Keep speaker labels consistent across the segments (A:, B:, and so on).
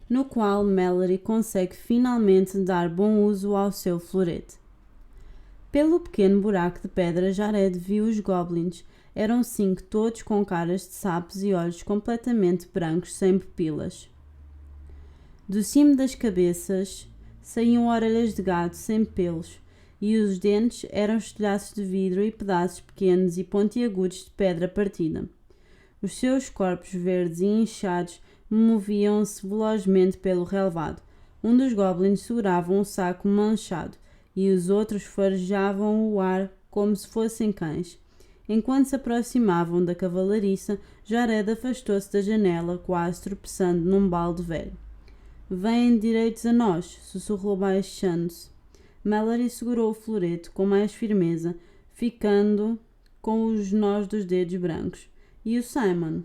A: no qual Mallory consegue finalmente dar bom uso ao seu florete. Pelo pequeno buraco de pedra, Jared viu os goblins. Eram 5, todos com caras de sapos e olhos completamente brancos, sem pupilas. Do cimo das cabeças saíam orelhas de gato sem pelos, e os dentes eram estilhaços de vidro e pedaços pequenos e pontiagudos de pedra partida. Os seus corpos verdes e inchados moviam-se velozmente pelo relvado. Um dos goblins segurava um saco manchado, e os outros farejavam o ar como se fossem cães. Enquanto se aproximavam da cavalariça, Jared afastou-se da janela, quase tropeçando num balde velho. "Vêm direitos a nós", sussurrou baixando-se. Mallory segurou o florete com mais firmeza, ficando com os nós dos dedos brancos. "E o Simon?"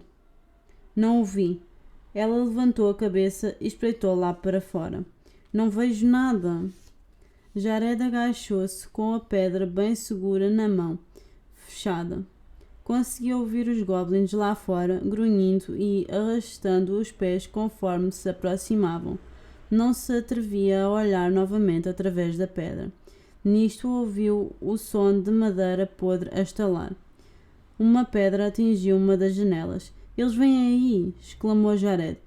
A: "Não o vi." Ela levantou a cabeça e espreitou lá para fora. "Não vejo nada." Jared agachou-se com a pedra bem segura na mão fechada. Conseguiu ouvir os goblins lá fora, grunhindo e arrastando os pés conforme se aproximavam. Não se atrevia a olhar novamente através da pedra. Nisto ouviu o som de madeira podre a estalar. Uma pedra atingiu uma das janelas. "Eles vêm aí!" exclamou Jared.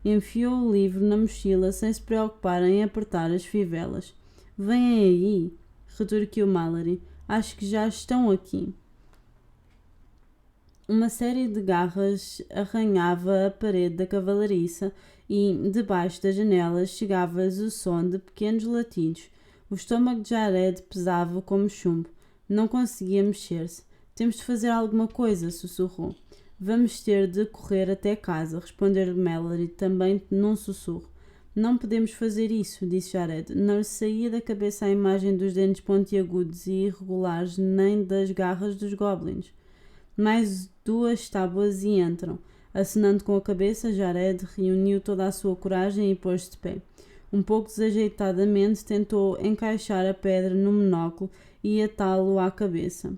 A: Enfiou o livro na mochila sem se preocupar em apertar as fivelas. "Vêm aí!" retorquiu Mallory. "Acho que já estão aqui." Uma série de garras arranhava a parede da cavalariça e, debaixo das janelas, chegava-lhes o som de pequenos latidos. O estômago de Jared pesava como chumbo. Não conseguia mexer-se. "Temos de fazer alguma coisa", sussurrou. "Vamos ter de correr até casa", respondeu Mallory, também num sussurro. "Não podemos fazer isso", disse Jared. Não lhe saía da cabeça a imagem dos dentes pontiagudos e irregulares, nem das garras dos goblins. Mais 2 tábuas e entram. Acenando com a cabeça, Jared reuniu toda a sua coragem e pôs-se de pé. Um pouco desajeitadamente tentou encaixar a pedra no monóculo e atá-lo à cabeça.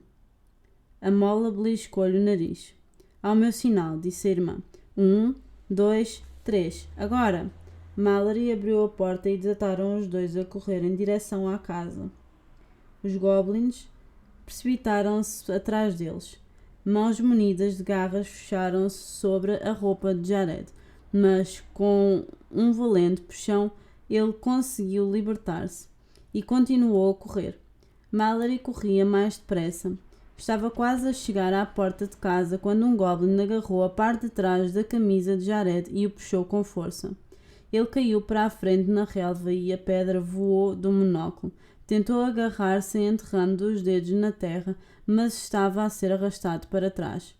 A: A mola beliscou-lhe o nariz. "Ao meu sinal", disse a irmã. 1, 2, 3. "Agora!" Mallory abriu a porta e desataram os dois a correr em direção à casa. Os goblins precipitaram-se atrás deles. Mãos munidas de garras fecharam-se sobre a roupa de Jared, mas com um valente puxão ele conseguiu libertar-se e continuou a correr. Mallory corria mais depressa. Estava quase a chegar à porta de casa quando um goblin agarrou a parte de trás da camisa de Jared e o puxou com força. Ele caiu para a frente na relva e a pedra voou do monóculo. Tentou agarrar-se enterrando os dedos na terra, mas estava a ser arrastado para trás.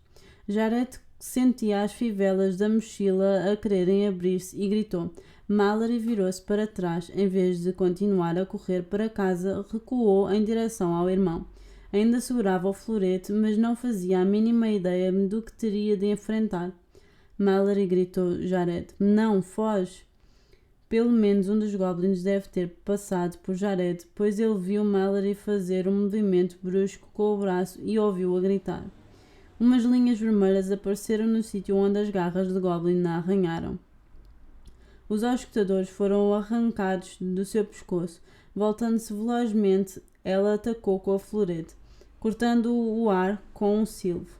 A: Jared sentia as fivelas da mochila a quererem abrir-se e gritou. Mallory virou-se para trás. Em vez de continuar a correr para casa, recuou em direção ao irmão. Ainda segurava o florete, mas não fazia a mínima ideia do que teria de enfrentar. Mallory gritou Jared. "Não, foge!" Pelo menos um dos goblins deve ter passado por Jared, pois ele viu Mallory fazer um movimento brusco com o braço e ouviu-a gritar. Umas linhas vermelhas apareceram no sítio onde as garras de goblin a arranharam. Os auscultadores foram arrancados do seu pescoço. Voltando-se velozmente, ela atacou com a florete, cortando o ar com um silvo.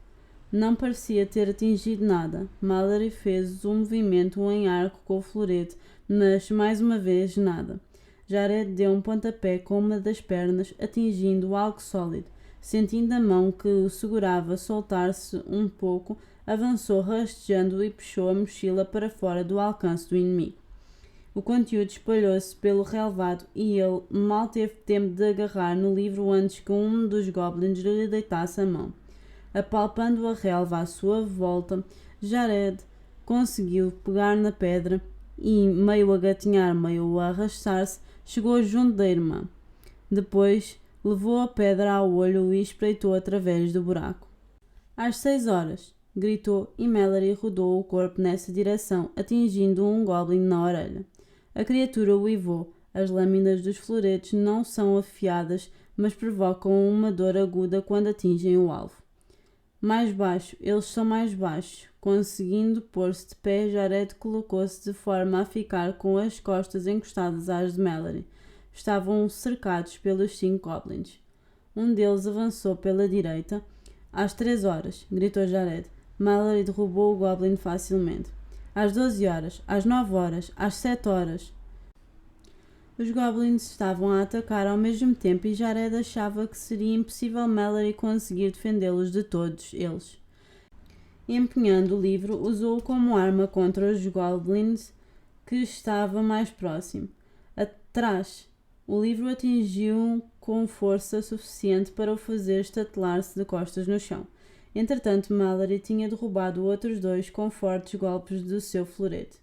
A: Não parecia ter atingido nada. Mallory fez um movimento em arco com o florete, mas, mais uma vez, nada. Jared deu um pontapé com uma das pernas, atingindo algo sólido. Sentindo a mão que o segurava soltar-se um pouco, avançou rastejando e puxou a mochila para fora do alcance do inimigo. O conteúdo espalhou-se pelo relvado e ele mal teve tempo de agarrar no livro antes que um dos goblins lhe deitasse a mão. Apalpando a relva à sua volta, Jared conseguiu pegar na pedra e, meio a gatinhar, meio a arrastar-se, chegou junto da irmã. Depois, levou a pedra ao olho e espreitou através do buraco. "Às 6 horas!" gritou e Mallory rodou o corpo nessa direção, atingindo um goblin na orelha. A criatura uivou. As lâminas dos floretes não são afiadas, mas provocam uma dor aguda quando atingem o alvo. Mais baixo, eles são mais baixos. Conseguindo pôr-se de pé, Jared colocou-se de forma a ficar com as costas encostadas às de Mallory. Estavam cercados pelos 5 goblins. Um deles avançou pela direita. Às 3 horas, gritou Jared. Mallory derrubou o goblin facilmente. Às 12 horas, às 9 horas, às 7 horas. Os goblins estavam a atacar ao mesmo tempo e Jared achava que seria impossível Mallory conseguir defendê-los de todos eles. Empunhando o livro, usou-o como arma contra os goblins que estava mais próximo. Atrás, o livro atingiu com força suficiente para o fazer estatelar-se de costas no chão. Entretanto, Mallory tinha derrubado outros 2 com fortes golpes do seu florete.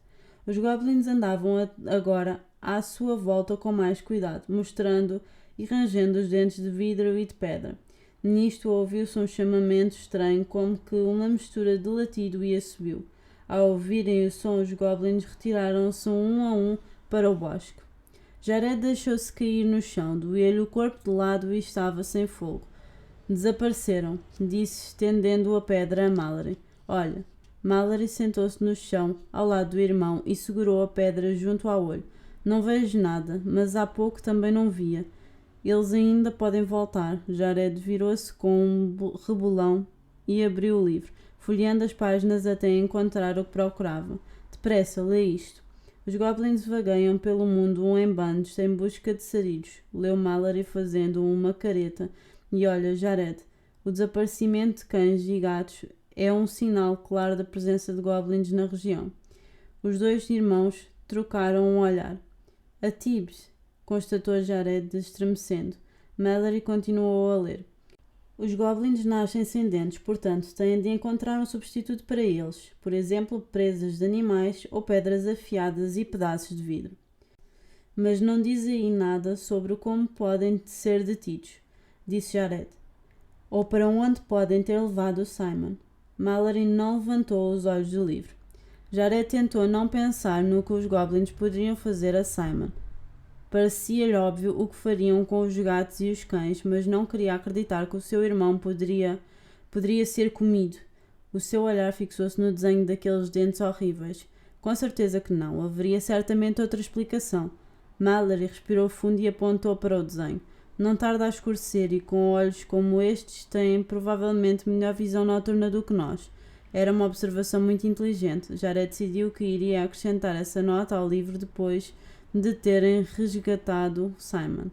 A: Os goblins andavam agora à sua volta com mais cuidado, mostrando e rangendo os dentes de vidro e de pedra. Nisto ouviu-se um chamamento estranho, como que uma mistura de latido e assobio. Ao ouvirem o som, os goblins retiraram-se um a um para o bosque. Jared deixou-se cair no chão, doeu-lhe o corpo de lado e estava sem fogo. Desapareceram, disse, estendendo a pedra a Mallory. Olha. Mallory sentou-se no chão, ao lado do irmão, e segurou a pedra junto ao olho. Não vejo nada, mas há pouco também não via. Eles ainda podem voltar. Jared virou-se com um rebolão e abriu o livro, folheando as páginas até encontrar o que procurava. Depressa, lê isto. Os goblins vagueiam pelo mundo em bandos em busca de sarilhos, leu Mallory fazendo uma careta. E olha, Jared, o desaparecimento de cães e gatos é um sinal claro da presença de goblins na região. Os 2 irmãos trocaram um olhar. A Tibbs, constatou Jared, estremecendo. Mallory continuou a ler. Os goblins nascem sem dentes, portanto, têm de encontrar um substituto para eles, por exemplo, presas de animais ou pedras afiadas e pedaços de vidro. Mas não diz aí nada sobre como podem ser detidos, disse Jared, ou para onde podem ter levado o Simon. Mallory não levantou os olhos do livro. Jared tentou não pensar no que os goblins poderiam fazer a Simon. Parecia-lhe óbvio o que fariam com os gatos e os cães, mas não queria acreditar que o seu irmão poderia ser comido. O seu olhar fixou-se no desenho daqueles dentes horríveis. Com certeza que não. Haveria certamente outra explicação. Mallory respirou fundo e apontou para o desenho. Não tarda a escurecer e com olhos como estes têm provavelmente melhor visão noturna do que nós. Era uma observação muito inteligente. Jared decidiu que iria acrescentar essa nota ao livro depois de terem resgatado Simon.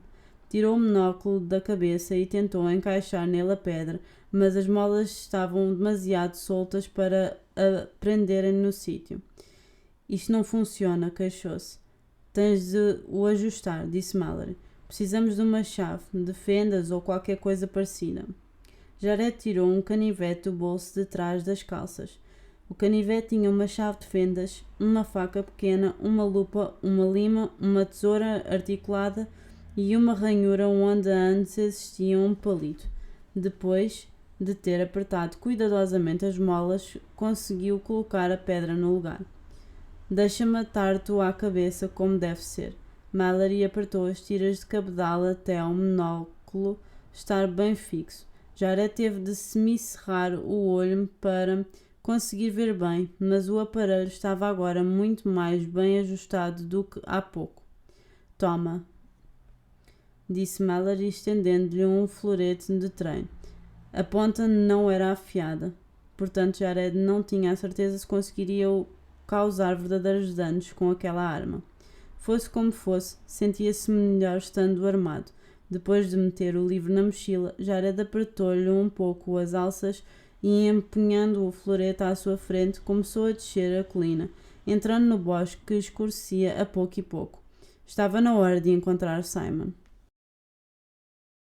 A: Tirou o monóculo da cabeça e tentou encaixar nele a pedra, mas as molas estavam demasiado soltas para a prenderem no sítio. Isto não funciona, queixou-se. Tens de o ajustar, disse Mallory. Precisamos de uma chave, de fendas ou qualquer coisa parecida. Jared tirou um canivete do bolso de trás das calças. O canivete tinha uma chave de fendas, uma faca pequena, uma lupa, uma lima, uma tesoura articulada e uma ranhura onde antes existia um palito. Depois de ter apertado cuidadosamente as molas, conseguiu colocar a pedra no lugar. Deixa-me atar-te à cabeça como deve ser. Mallory apertou as tiras de cabedal até ao monóculo estar bem fixo. Jared teve de semicerrar o olho para conseguir ver bem, mas o aparelho estava agora muito mais bem ajustado do que há pouco. Toma, disse Mallory, estendendo-lhe um florete de treino. A ponta não era afiada, portanto Jared não tinha a certeza se conseguiria causar verdadeiros danos com aquela arma. Fosse como fosse, sentia-se melhor estando armado. Depois de meter o livro na mochila, Jared apertou-lhe um pouco as alças e, empunhando o florete à sua frente, começou a descer a colina, entrando no bosque que escurecia a pouco e pouco. Estava na hora de encontrar Simon.